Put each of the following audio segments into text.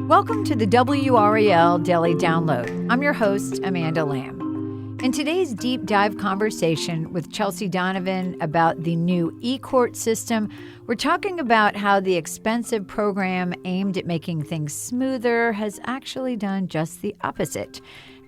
Welcome to the WRAL Daily Download. I'm your host, Amanda Lamb. In today's deep dive conversation with Chelsea Donovan about the new ECourt system, we're talking about how the expensive program aimed at making things smoother has actually done just the opposite.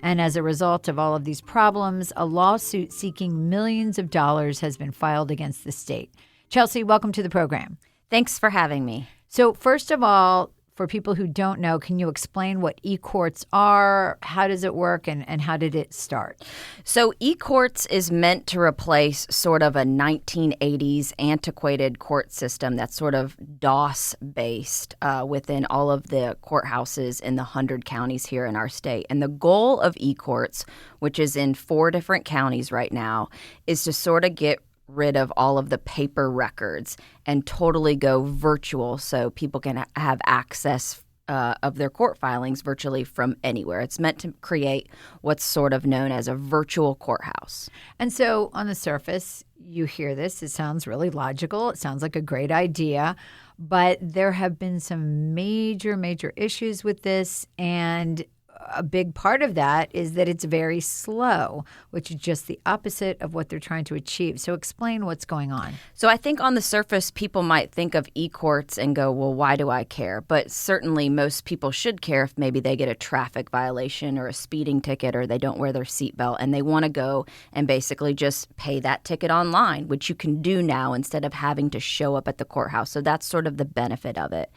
And as a result of all of these problems, a lawsuit seeking millions of dollars has been filed against the state. Chelsea, welcome to the program. Thanks for having me. So first of all, for people who don't know, can you explain what ECourts are? How does it work, and how did it start? So ECourts is meant to replace sort of a 1980s antiquated court system that's sort of DOS-based within all of the courthouses in the 100 counties here in our state. And the goal of ECourts, which is in 4 different counties right now, is to sort of get rid of all of the paper records and totally go virtual so people can have access of their court filings virtually from anywhere. It's meant to create what's sort of known as a virtual courthouse. And so on the surface, you hear this. It sounds really logical. It sounds like a great idea. But there have been some major issues with this, and a big part of that is that it's very slow, which is just the opposite of what they're trying to achieve. So explain what's going on. So I think on the surface, people might think of ECourts and go, well, why do I care? But certainly most people should care if maybe they get a traffic violation or a speeding ticket or they don't wear their seatbelt and they want to go and basically just pay that ticket online, which you can do now instead of having to show up at the courthouse. So that's sort of the benefit of it.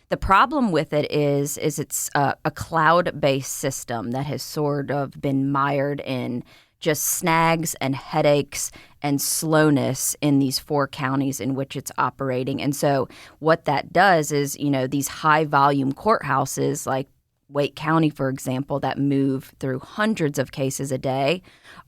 The problem with it is it's a cloud-based system that has sort of been mired in just snags and headaches and slowness in these 4 counties in which it's operating. And so what that does is, these high-volume courthouses like Wake County, for example, that move through hundreds of cases a day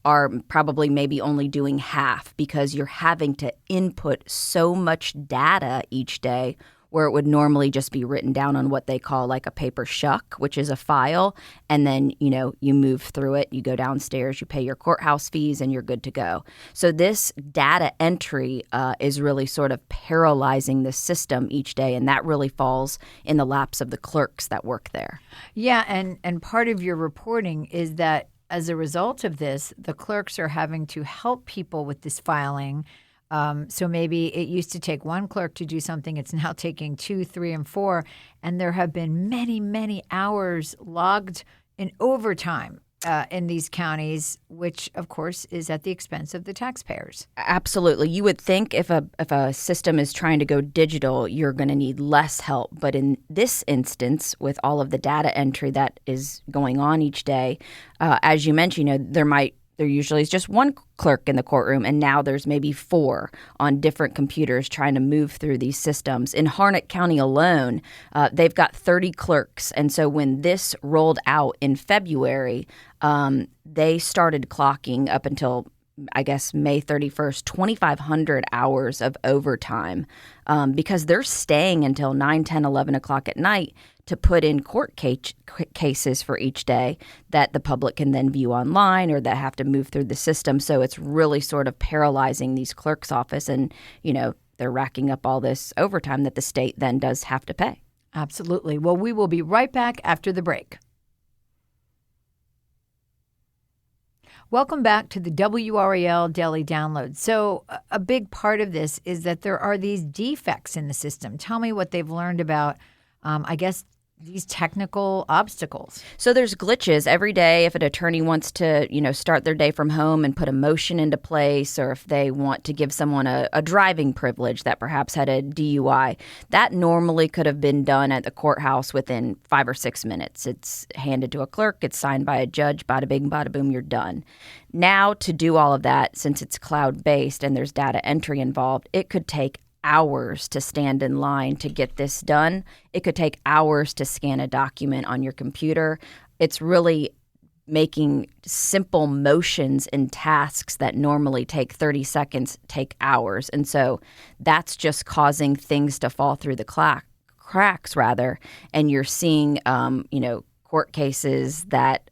are probably maybe only doing half because you're having to input so much data each day where it would normally just be written down on what they call like a paper shuck, which is a file. And then, you move through it, you go downstairs, you pay your courthouse fees, and you're good to go. So this data entry is really sort of paralyzing the system each day. And that really falls in the laps of the clerks that work there. Yeah. And part of your reporting is that as a result of this, the clerks are having to help people with this filing. So maybe it used to take one clerk to do something. It's now taking 2, 3, and 4. And there have been many hours logged in overtime in these counties, which, of course, is at the expense of the taxpayers. Absolutely. You would think if a system is trying to go digital, you're going to need less help. But in this instance, with all of the data entry that is going on each day, as you mentioned, there usually is just one clerk in the courtroom, and now there's maybe 4 on different computers trying to move through these systems. In Harnett County alone, they've got 30 clerks. And so when this rolled out in February, they started clocking up until, I guess, May 31st, 2,500 hours of overtime because they're staying until 9, 10, 11 o'clock at night to put in court cases for each day that the public can then view online or that have to move through the system. So it's really sort of paralyzing these clerks' office, and, they're racking up all this overtime that the state then does have to pay. Absolutely. Well, we will be right back after the break. Welcome back to the WRAL Daily Download. So a big part of this is that there are these defects in the system. Tell me what they've learned about, these technical obstacles. So there's glitches every day. If an attorney wants to, start their day from home and put a motion into place, or if they want to give someone a driving privilege that perhaps had a DUI, that normally could have been done at the courthouse within 5 or 6 minutes. It's handed to a clerk, it's signed by a judge, bada bing, bada boom, you're done. Now, to do all of that, since it's cloud-based and there's data entry involved, it could take hours to stand in line to get this done. It could take hours to scan a document on your computer. It's really making simple motions and tasks that normally take 30 seconds take hours. And so that's just causing things to fall through the cracks, and you're seeing, court cases that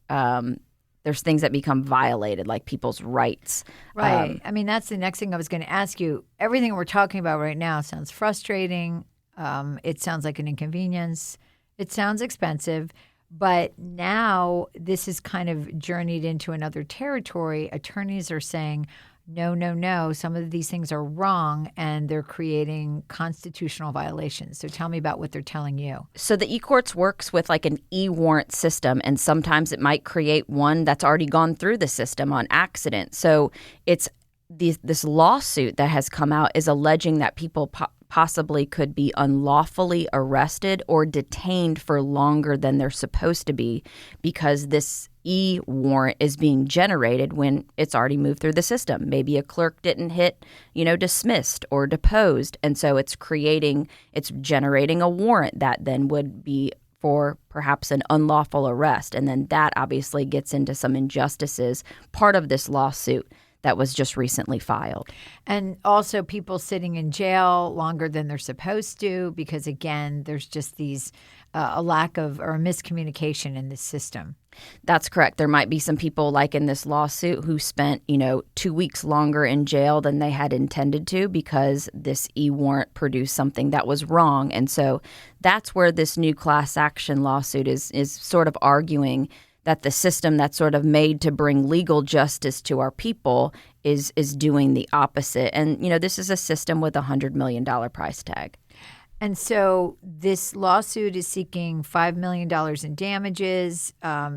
there's things that become violated, like people's rights. Right. That's the next thing I was going to ask you. Everything we're talking about right now sounds frustrating. It sounds like an inconvenience. It sounds expensive, but now this is kind of journeyed into another territory. Attorneys are saying, no, no, no, some of these things are wrong and they're creating constitutional violations. So tell me about what they're telling you. So the ECourts works with like an e-warrant system, and sometimes it might create one that's already gone through the system on accident. So it's this lawsuit that has come out is alleging that people possibly could be unlawfully arrested or detained for longer than they're supposed to be because this e-warrant is being generated when it's already moved through the system. Maybe a clerk didn't hit, dismissed or deposed. And so it's generating a warrant that then would be for perhaps an unlawful arrest. And then that obviously gets into some injustices, part of this lawsuit that was just recently filed. And also people sitting in jail longer than they're supposed to because, again, there's just a lack of or a miscommunication in the system. That's correct. There might be some people like in this lawsuit who spent, 2 weeks longer in jail than they had intended to because this e-warrant produced something that was wrong. And so that's where this new class action lawsuit is sort of arguing that the system that's sort of made to bring legal justice to our people is doing the opposite. And, this is a system with a $100 million price tag. And so this lawsuit is seeking $5 million in damages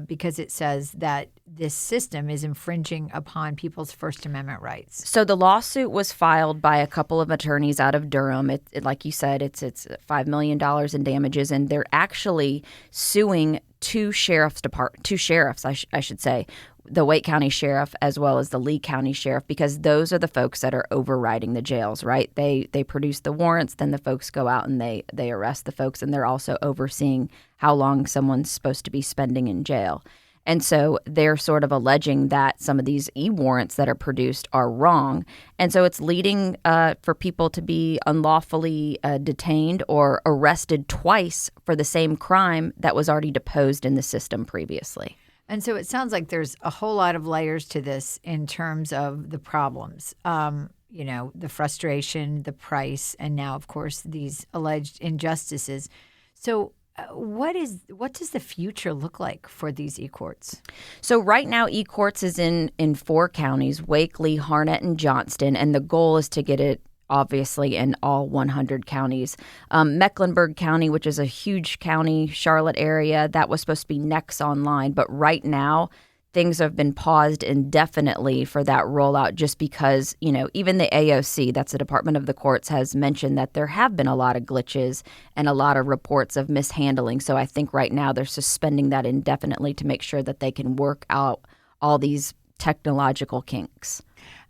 because it says that this system is infringing upon people's First Amendment rights. So the lawsuit was filed by a couple of attorneys out of Durham. Like you said, it's $5 million in damages, and they're actually suing two sheriffs, I should say, the Wake County Sheriff as well as the Lee County Sheriff, because those are the folks that are overriding the jails, right? They produce the warrants, then the folks go out and they arrest the folks, and they're also overseeing how long someone's supposed to be spending in jail. And so they're sort of alleging that some of these e-warrants that are produced are wrong. And so it's leading for people to be unlawfully detained or arrested twice for the same crime that was already deposed in the system previously. And so it sounds like there's a whole lot of layers to this in terms of the problems, the frustration, the price, and now, of course, these alleged injustices. So what does the future look like for these ECourts? So right now, ECourts is in 4 counties, Wake, Lee, Harnett, and Johnston, and the goal is to get it obviously in all 100 counties. Mecklenburg County, which is a huge county, Charlotte area, that was supposed to be next online. But right now, things have been paused indefinitely for that rollout just because, even the AOC, that's the Department of the Courts, has mentioned that there have been a lot of glitches and a lot of reports of mishandling. So I think right now they're suspending that indefinitely to make sure that they can work out all these technological kinks.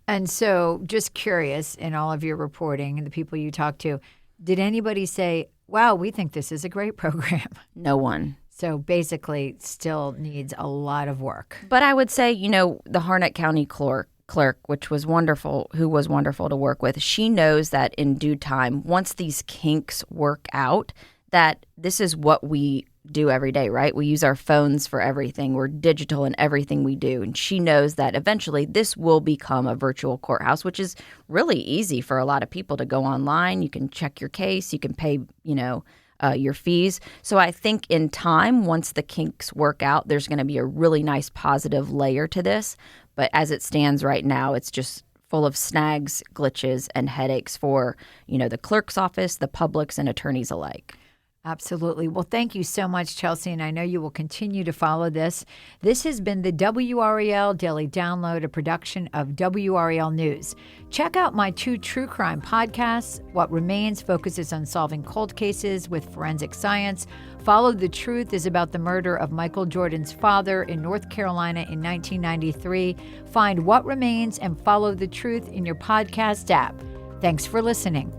And so just curious, in all of your reporting and the people you talk to, did anybody say, wow, we think this is a great program? No one. So basically still needs a lot of work. But I would say, the Harnett County clerk, which was wonderful, who was wonderful to work with, she knows that in due time, once these kinks work out, that this is what we do every day, right? We use our phones for everything. We're digital in everything we do. And she knows that eventually this will become a virtual courthouse, which is really easy for a lot of people to go online. You can check your case. You can pay, your fees. So I think in time, once the kinks work out, there's going to be a really nice positive layer to this. But as it stands right now, it's just full of snags, glitches, and headaches for, the clerk's office, the publics, and attorneys alike. Absolutely. Well, thank you so much, Chelsea, and I know you will continue to follow this. This has been the WRAL Daily Download, a production of WRAL News. Check out my 2 true crime podcasts. What Remains focuses on solving cold cases with forensic science. Follow the Truth is about the murder of Michael Jordan's father in North Carolina in 1993. Find What Remains and Follow the Truth in your podcast app. Thanks for listening.